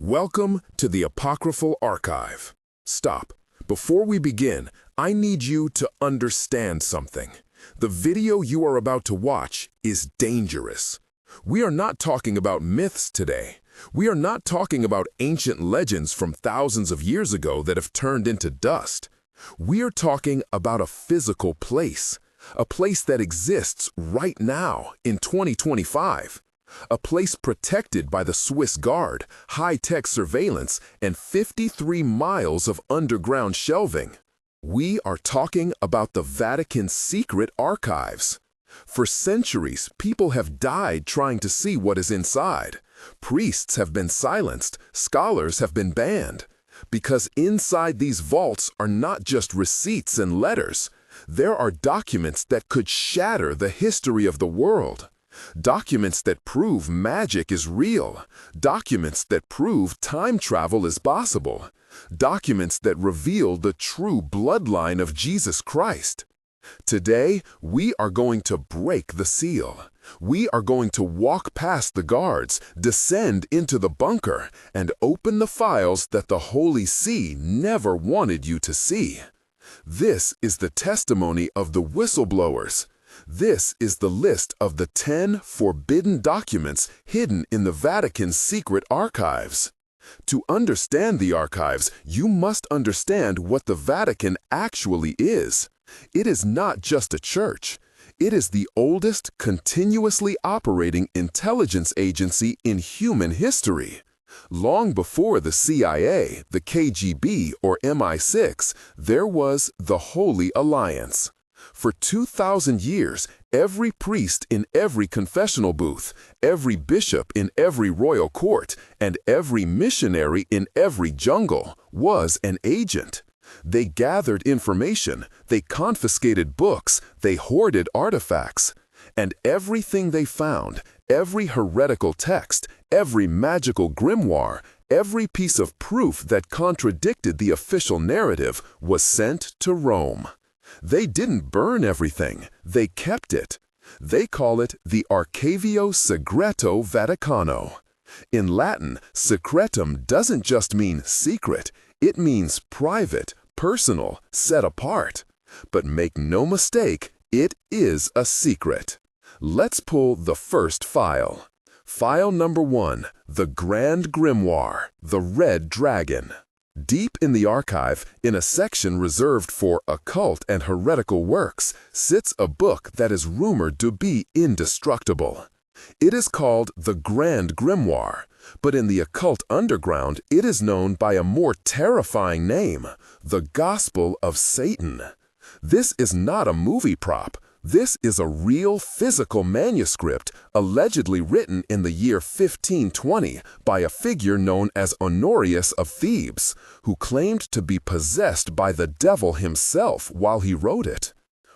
Welcome to the Apocryphal Archive. Stop. Before we begin, I need you to understand something. The video you are about to watch is dangerous. We are not talking about myths today. We are not talking about ancient legends from thousands of years ago that have turned into dust. We are talking about a physical place, a place that exists right now in 2025. A place protected by the Swiss Guard, high-tech surveillance, and 53 miles of underground shelving. We are talking about the Vatican Secret Archives. For centuries, people have died trying to see what is inside. Priests have been silenced, scholars have been banned. Because inside these vaults are not just receipts and letters. There are documents that could shatter the history of the world. Documents that prove magic is real. Documents that prove time travel is possible. Documents that reveal the true bloodline of Jesus Christ. Today, we are going to break the seal. We are going to walk past the guards, descend into the bunker, and open the files that the Holy See never wanted you to see. This is the testimony of the whistleblowers. This is the list of the 10 forbidden documents hidden in the Vatican Secret Archives. To understand the archives, you must understand what the Vatican actually is. It is not just a church. It is the oldest continuously operating intelligence agency in human history. Long before the CIA, the KGB, or MI6, there was the Holy Alliance. For 2,000 years, every priest in every confessional booth, every bishop in every royal court, and every missionary in every jungle was an agent. They gathered information, they confiscated books, they hoarded artifacts. And everything they found, every heretical text, every magical grimoire, every piece of proof that contradicted the official narrative was sent to Rome. They didn't burn everything, they kept it. They call it the Archivio Segreto Vaticano. In Latin, secretum doesn't just mean secret, it means private, personal, set apart. But make no mistake, it is a secret. Let's pull the first file. File number 1, the Grand Grimoire, the Red Dragon. Deep in the archive, in a section reserved for occult and heretical works, sits a book that is rumored to be indestructible. It is called the Grand Grimoire, but in the occult underground, it is known by a more terrifying name, the Gospel of Satan. This is not a movie prop. This is a real physical manuscript allegedly written in the year 1520 by a figure known as Honorius of Thebes, who claimed to be possessed by the devil himself while he wrote it.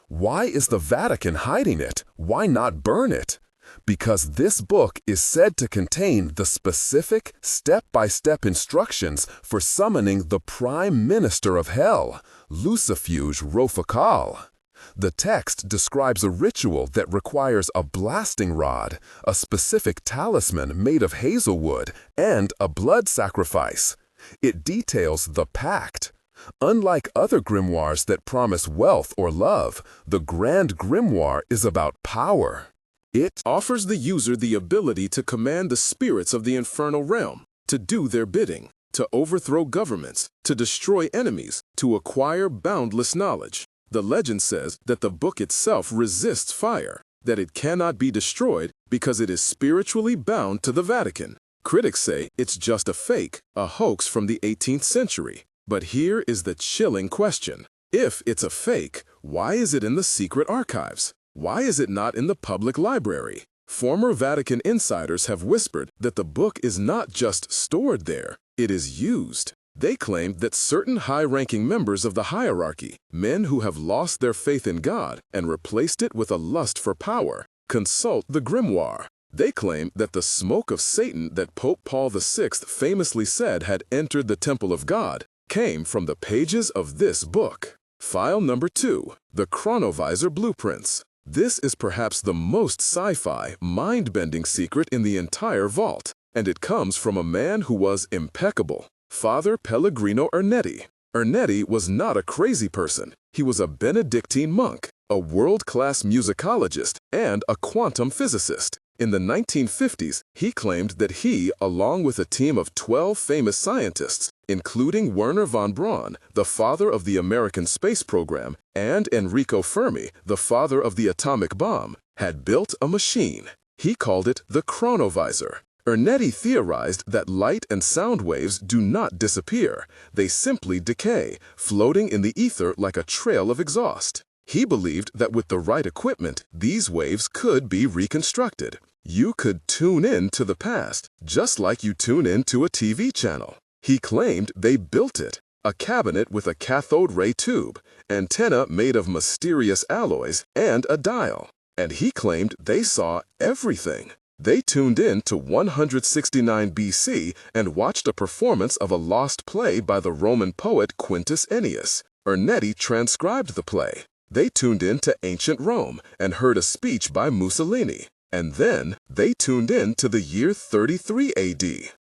Why is the Vatican hiding it? Why not burn it? Because this book is said to contain the specific step-by-step instructions for summoning the Prime Minister of Hell, Lucifuge Rofacal. The text describes a ritual that requires a blasting rod, a specific talisman made of hazelwood, and a blood sacrifice. It details the pact. Unlike other grimoires that promise wealth or love, the Grand Grimoire is about power. It offers the user the ability to command the spirits of the infernal realm, to do their bidding, to overthrow governments, to destroy enemies, to acquire boundless knowledge. The legend says that the book itself resists fire, that it cannot be destroyed because it is spiritually bound to the Vatican. Critics say it's just a fake, a hoax from the 18th century. But here is the chilling question. If it's a fake, why is it in the secret archives? Why is it not in the public library? Former Vatican insiders have whispered that the book is not just stored there, it is used. They claim that certain high-ranking members of the hierarchy, men who have lost their faith in God and replaced it with a lust for power, consult the grimoire. They claim that the smoke of Satan that Pope Paul VI famously said had entered the temple of God came from the pages of this book. File number 2, the Chronovisor Blueprints. This is perhaps the most sci-fi, mind-bending secret in the entire vault. And it comes from a man who was impeccable, Father Pellegrino Ernetti. Ernetti was not a crazy person. He was a Benedictine monk, a world-class musicologist, and a quantum physicist. In the 1950s, he claimed that he, along with a team of 12 famous scientists, including Wernher von Braun, the father of the American space program, and Enrico Fermi, the father of the atomic bomb, had built a machine. He called it the chronovisor. Ernetti theorized that light and sound waves do not disappear. They simply decay, floating in the ether like a trail of exhaust. He believed that with the right equipment, these waves could be reconstructed. You could tune in to the past, just like you tune in to a TV channel. He claimed they built it, a cabinet with a cathode ray tube, antenna made of mysterious alloys, and a dial. And he claimed they saw everything. They tuned in to 169 BC and watched a performance of a lost play by the Roman poet Quintus Ennius. Ernetti transcribed the play. They tuned in to ancient Rome and heard a speech by Mussolini. And then they tuned in to the year 33 AD.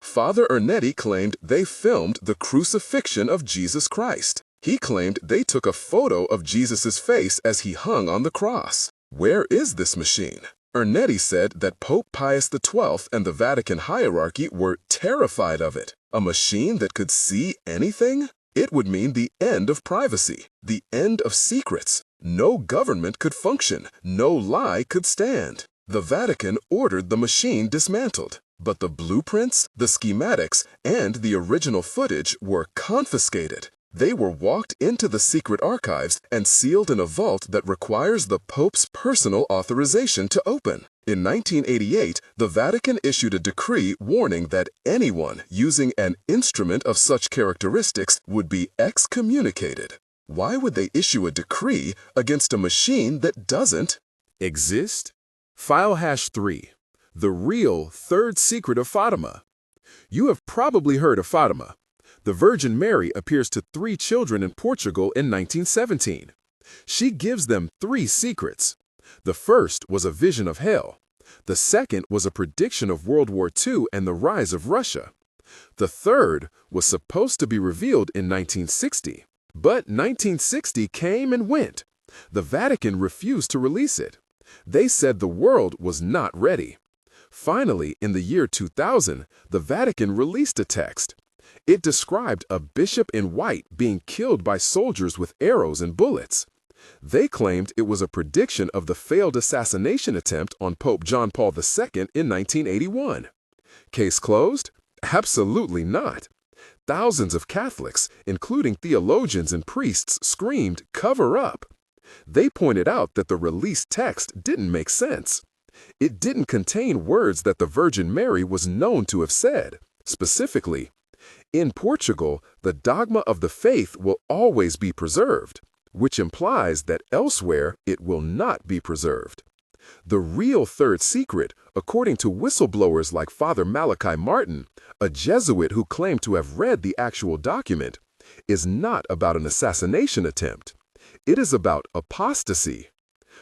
Father Ernetti claimed they filmed the crucifixion of Jesus Christ. He claimed they took a photo of Jesus' face as he hung on the cross. Where is this machine? Ernetti said that Pope Pius XII and the Vatican hierarchy were terrified of it. A machine that could see anything? It would mean the end of privacy, the end of secrets. No government could function, no lie could stand. The Vatican ordered the machine dismantled, but the blueprints, the schematics, and the original footage were confiscated. They were walked into the secret archives and sealed in a vault that requires the Pope's personal authorization to open. In 1988, the Vatican issued a decree warning that anyone using an instrument of such characteristics would be excommunicated. Why would they issue a decree against a machine that doesn't exist? File #3. The real third secret of Fatima. You have probably heard of Fatima. The Virgin Mary appears to 3 children in Portugal in 1917. She gives them 3 secrets. The first was a vision of hell. The second was a prediction of World War II and the rise of Russia. The third was supposed to be revealed in 1960. But 1960 came and went. The Vatican refused to release it. They said the world was not ready. Finally, in the year 2000, the Vatican released a text. It described a bishop in white being killed by soldiers with arrows and bullets. They claimed it was a prediction of the failed assassination attempt on Pope John Paul II in 1981. Case closed? Absolutely not. Thousands of Catholics, including theologians and priests, screamed, "Cover up!" They pointed out that the released text didn't make sense. It didn't contain words that the Virgin Mary was known to have said. Specifically, in Portugal, the dogma of the faith will always be preserved, which implies that elsewhere it will not be preserved. The real third secret, according to whistleblowers like Father Malachi Martin, a Jesuit who claimed to have read the actual document, is not about an assassination attempt. It is about apostasy.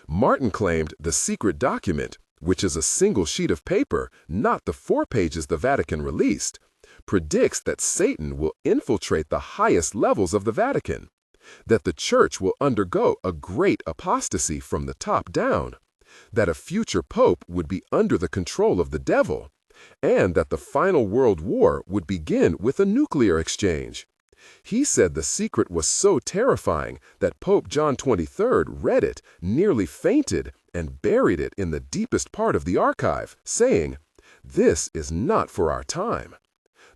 Martin claimed the secret document, which is a single sheet of paper, not the 4 pages the Vatican released, predicts that Satan will infiltrate the highest levels of the Vatican, that the Church will undergo a great apostasy from the top down, that a future pope would be under the control of the devil, and that the final world war would begin with a nuclear exchange. He said the secret was so terrifying that Pope John XXIII read it, nearly fainted, and buried it in the deepest part of the archive, saying, "This is not for our time."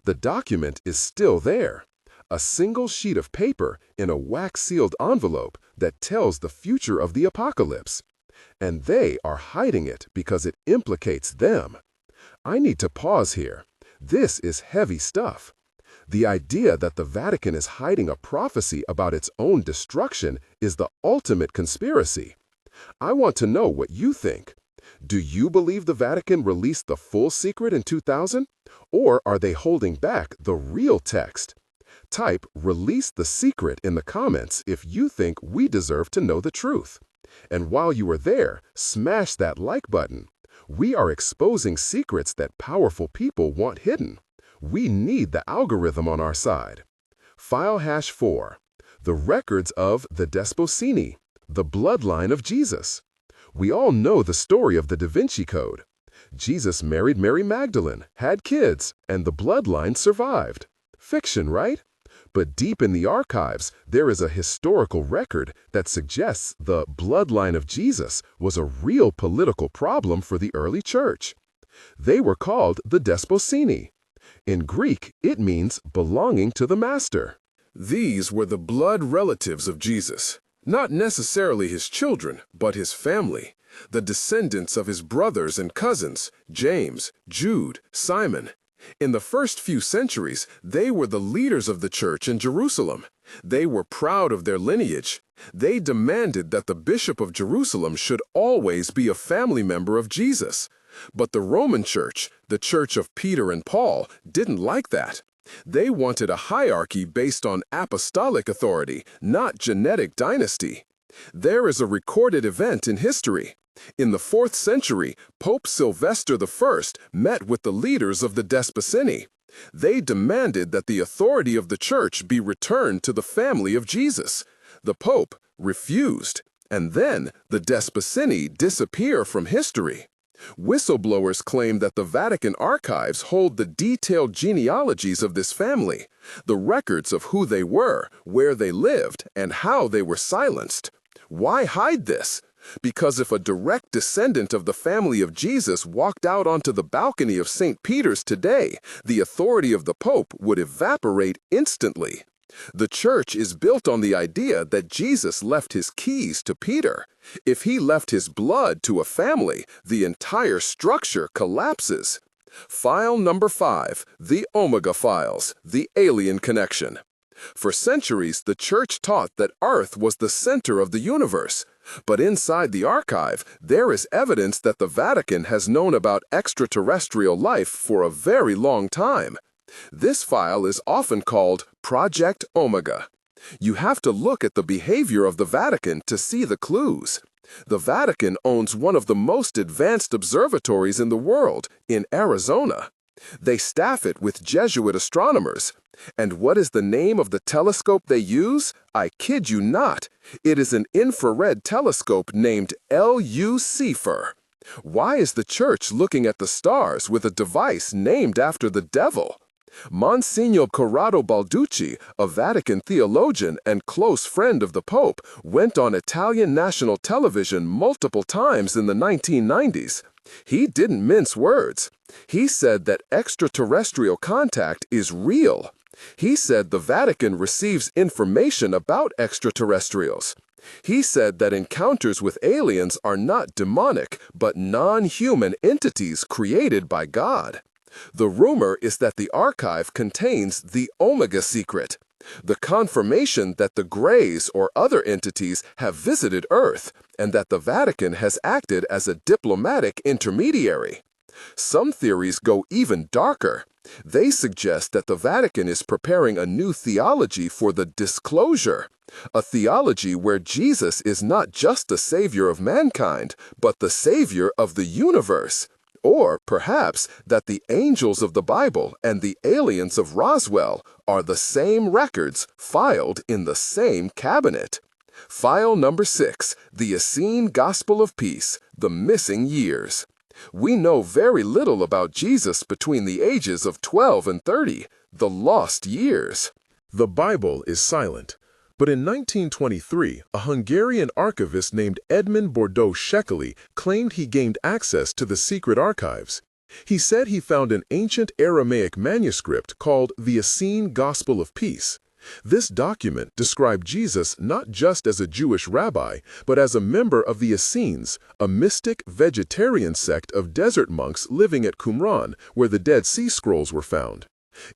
The document is still there, a single sheet of paper in a wax-sealed envelope that tells the future of the apocalypse. And they are hiding it because it implicates them. I need to pause here. This is heavy stuff. The idea that the Vatican is hiding a prophecy about its own destruction is the ultimate conspiracy. I want to know what you think. Do you believe the Vatican released the full secret in 2000? Or are they holding back the real text? Type "Release the secret" in the comments if you think we deserve to know the truth. And while you are there, smash that like button. We are exposing secrets that powerful people want hidden. We need the algorithm on our side. File hash 4. The records of the Desposini, the bloodline of Jesus. We all know the story of the Da Vinci Code. Jesus married Mary Magdalene, had kids, and the bloodline survived. Fiction, right? But deep in the archives, there is a historical record that suggests the bloodline of Jesus was a real political problem for the early church. They were called the Desposini. In Greek, it means belonging to the master. These were the blood relatives of Jesus, not necessarily his children, but his family, the descendants of his brothers and cousins, James, Jude, Simon. In the first few centuries, they were the leaders of the church in Jerusalem. They were proud of their lineage. They demanded that the bishop of Jerusalem should always be a family member of Jesus. But the Roman Church, the church of Peter and Paul, didn't like that. They wanted a hierarchy based on apostolic authority, not genetic dynasty. There is a recorded event in history. In the 4th century, Pope Sylvester I met with the leaders of the Desposini. They demanded that the authority of the church be returned to the family of Jesus. The Pope refused, and then the Desposini disappear from history. Whistleblowers claim that the Vatican Archives hold the detailed genealogies of this family, the records of who they were, where they lived, and how they were silenced. Why hide this? Because if a direct descendant of the family of Jesus walked out onto the balcony of St. Peter's today, the authority of the Pope would evaporate instantly. The church is built on the idea that Jesus left his keys to Peter. If he left his blood to a family, the entire structure collapses. File number 5, the Omega Files, the alien connection. For centuries, the church taught that Earth was the center of the universe. But inside the archive, there is evidence that the Vatican has known about extraterrestrial life for a very long time. This file is often called Project Omega. You have to look at the behavior of the Vatican to see the clues. The Vatican owns one of the most advanced observatories in the world, in Arizona. They staff it with Jesuit astronomers. And what is the name of the telescope they use? I kid you not. It is an infrared telescope named Lucifer. Why is the church looking at the stars with a device named after the devil? Monsignor Corrado Balducci, a Vatican theologian and close friend of the Pope, went on Italian national television multiple times in the 1990s. He didn't mince words. He said that extraterrestrial contact is real. He said the Vatican receives information about extraterrestrials. He said that encounters with aliens are not demonic, but non-human entities created by God. The rumor is that the archive contains the Omega secret, the confirmation that the Greys or other entities have visited Earth, and that the Vatican has acted as a diplomatic intermediary. Some theories go even darker. They suggest that the Vatican is preparing a new theology for the disclosure, a theology where Jesus is not just the savior of mankind, but the savior of the universe. Or perhaps that the angels of the Bible and the aliens of Roswell are the same records filed in the same cabinet. File number 6, the Essene Gospel of Peace, the Missing Years. We know very little about Jesus between the ages of 12 and 30, the lost years. The Bible is silent. But in 1923, a Hungarian archivist named Edmund Bordeaux-Szekely claimed he gained access to the secret archives. He said he found an ancient Aramaic manuscript called the Essene Gospel of Peace. This document described Jesus not just as a Jewish rabbi, but as a member of the Essenes, a mystic vegetarian sect of desert monks living at Qumran, where the Dead Sea Scrolls were found.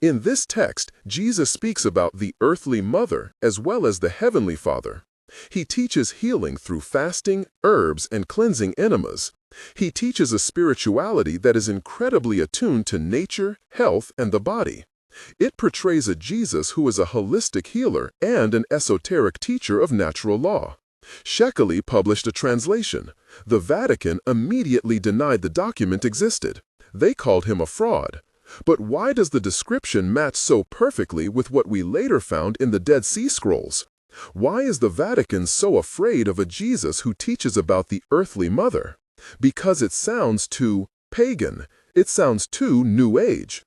In this text, Jesus speaks about the earthly mother as well as the heavenly Father. He teaches healing through fasting, herbs, and cleansing enemas. He teaches a spirituality that is incredibly attuned to nature, health, and the body. It portrays a Jesus who is a holistic healer and an esoteric teacher of natural law. Szekely published a translation. The Vatican immediately denied the document existed. They called him a fraud. But why does the description match so perfectly with what we later found in the Dead Sea Scrolls? Why is the Vatican so afraid of a Jesus who teaches about the earthly mother? Because it sounds too pagan. It sounds too New Age.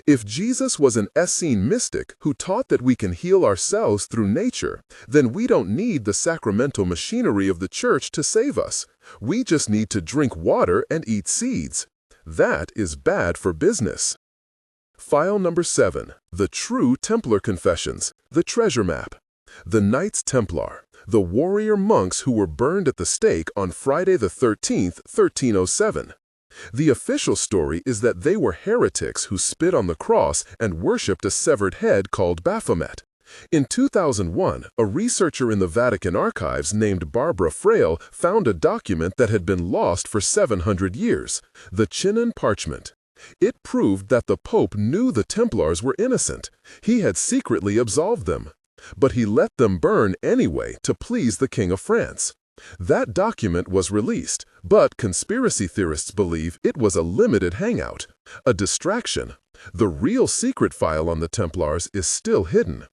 If Jesus was an Essene mystic who taught that we can heal ourselves through nature, then we don't need the sacramental machinery of the church to save us. We just need to drink water and eat seeds. That is bad for business. File number 7. The True Templar Confessions, the Treasure Map. The Knights Templar, the warrior monks who were burned at the stake on Friday the 13th, 1307. The official story is that they were heretics who spit on the cross and worshipped a severed head called Baphomet. In 2001, a researcher in the Vatican Archives named Barbara Frail found a document that had been lost for 700 years, the Chinon Parchment. It proved that the Pope knew the Templars were innocent. He had secretly absolved them. But he let them burn anyway to please the King of France. That document was released, but conspiracy theorists believe it was a limited hangout, a distraction. The real secret file on the Templars is still hidden.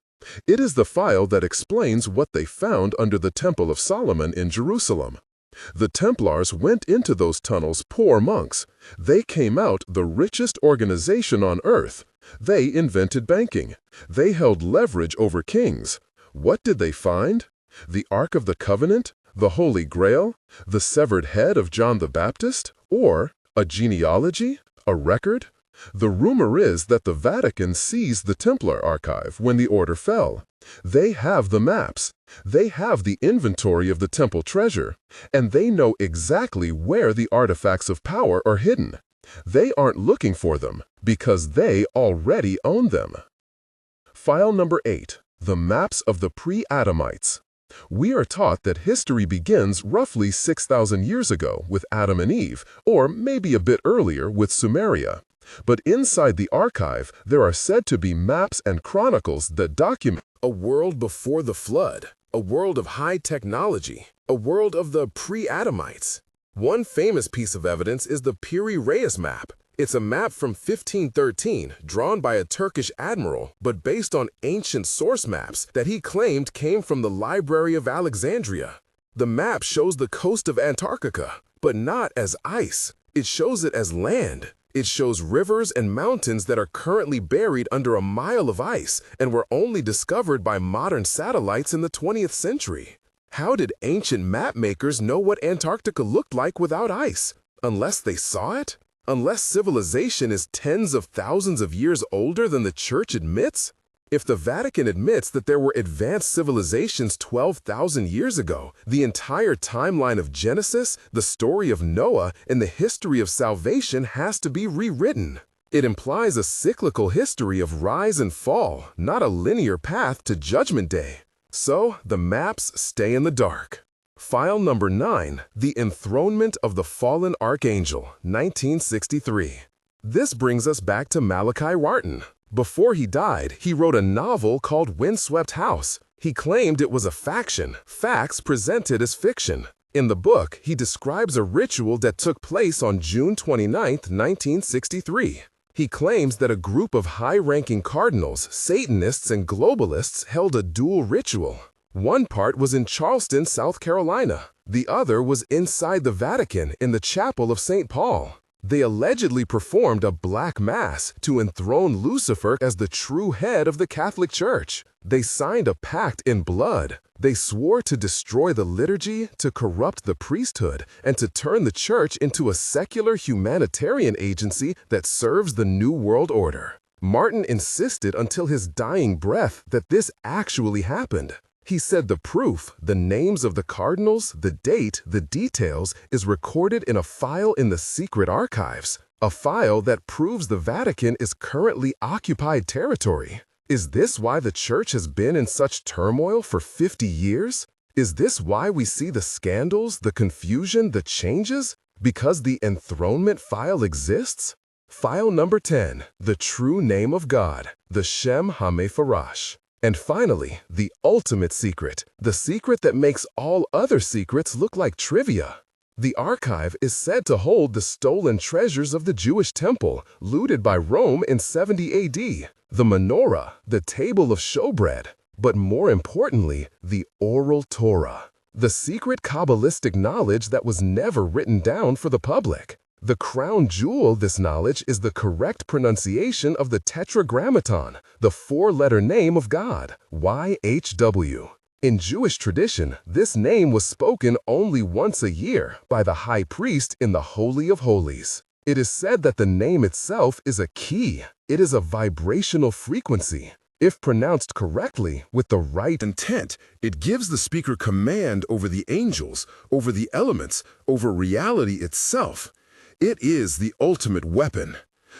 It is the file that explains what they found under the Temple of Solomon in Jerusalem. The Templars went into those tunnels poor monks. They came out the richest organization on earth. They invented banking. They held leverage over kings. What did they find? The Ark of the Covenant? The Holy Grail? The severed head of John the Baptist? Or a genealogy? A record? The rumor is that the Vatican seized the Templar archive when the order fell. They have the maps. They have the inventory of the temple treasure. And they know exactly where the artifacts of power are hidden. They aren't looking for them because they already own them. File number 8. The Maps of the Pre-Adamites. We are taught that history begins roughly 6,000 years ago with Adam and Eve, or maybe a bit earlier with Sumeria. But inside the archive, there are said to be maps and chronicles that document A world before the flood, a world of high technology, a world of the pre-Adamites. One famous piece of evidence is the perilous map. It's a map from 1513, drawn by a Turkish admiral, but based on ancient source maps that he claimed came from the Library of Alexandria. The map shows the coast of Antarctica, but not as ice. It shows it as land. It shows rivers and mountains that are currently buried under a mile of ice and were only discovered by modern satellites in the 20th century. How did ancient map makers know what Antarctica looked like without ice? Unless they saw it? Unless civilization is tens of thousands of years older than the Church admits? If the Vatican admits that there were advanced civilizations 12,000 years ago, the entire timeline of Genesis, the story of Noah, and the history of salvation has to be rewritten. It implies a cyclical history of rise and fall, not a linear path to Judgment Day. So, the maps stay in the dark. File number 9, The Enthronement of the Fallen Archangel, 1963. This brings us back to Malachi Warton. Before he died, he wrote a novel called Windswept House. He claimed it was a faction, facts presented as fiction. In the book, he describes a ritual that took place on June 29, 1963. He claims that a group of high-ranking cardinals, Satanists, and globalists held a dual ritual. One part was in Charleston, South Carolina. The other was inside the Vatican in the Chapel of St. Paul. They allegedly performed a black mass to enthrone Lucifer as the true head of the Catholic Church. They signed a pact in blood. They swore to destroy the liturgy, to corrupt the priesthood, and to turn the church into a secular humanitarian agency that serves the New World Order. Martin insisted until his dying breath that this actually happened. He said the proof, the names of the cardinals, the date, the details, is recorded in a file in the Secret Archives, a file that proves the Vatican is currently occupied territory. Is this why the Church has been in such turmoil for 50 years? Is this why we see the scandals, the confusion, the changes? Because the enthronement file exists? File number 10, The True Name of God, the Shem HaMepharash. And finally, the ultimate secret, the secret that makes all other secrets look like trivia. The archive is said to hold the stolen treasures of the Jewish temple, looted by Rome in 70 AD, the menorah, the table of showbread, but more importantly, the oral Torah, the secret Kabbalistic knowledge that was never written down for the public. The crown jewel of this knowledge is the correct pronunciation of the Tetragrammaton, the four-letter name of God, YHW. In Jewish tradition, this name was spoken only once a year by the high priest in the Holy of Holies. It is said that the name itself is a key. It is a vibrational frequency. If pronounced correctly with the right Intent, it gives the speaker command over the angels, over the elements, over reality itself. It is the ultimate weapon.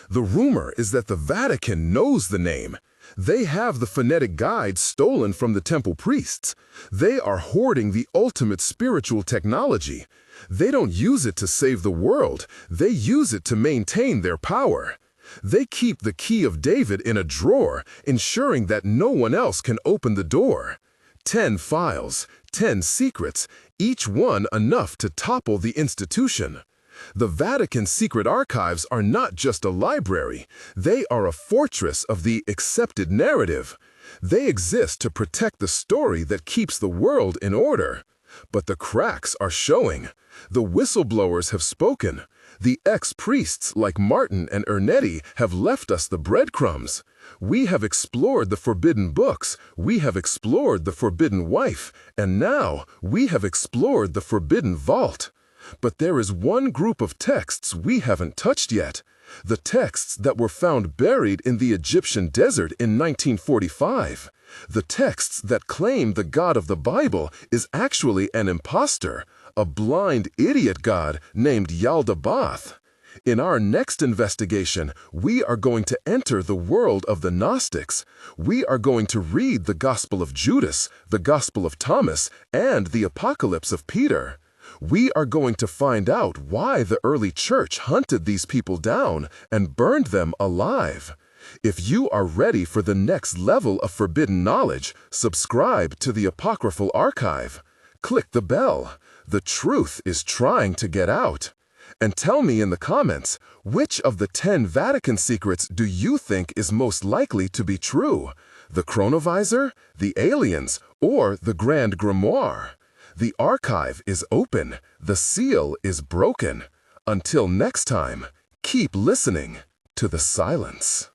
The rumor is that the Vatican knows the name. They have the phonetic guide stolen from the temple priests. They are hoarding the ultimate spiritual technology. They don't use it to save the world. They use it to maintain their power. They keep the key of David in a drawer, ensuring that no one else can open the door. 10 files, 10 secrets, each one enough to topple the institution. The Vatican Secret Archives are not just a library. They are a fortress of the accepted narrative. They exist to protect the story that keeps the world in order. But the cracks are showing. The whistleblowers have spoken. The ex-priests like Martin and Ernetti have left us the breadcrumbs. We have explored the forbidden books. We have explored the forbidden wife. And now we have explored the forbidden vault. But there is one group of texts we haven't touched yet. The texts that were found buried in the Egyptian desert in 1945. The texts that claim the God of the Bible is actually an imposter, a blind idiot god named Yaldabaoth. In our next investigation, we are going to enter the world of the Gnostics. We are going to read the Gospel of Judas, the Gospel of Thomas, and the Apocalypse of Peter. We are going to find out why the early church hunted these people down and burned them alive. If you are ready for the next level of forbidden knowledge, subscribe to the Apocryphal Archive. Click the bell. The truth is trying to get out. And tell me in the comments, which of the 10 Vatican secrets do you think is most likely to be true? The chronovisor, the aliens, or the Grand Grimoire? The archive is open. The seal is broken. Until next time, keep listening to the silence.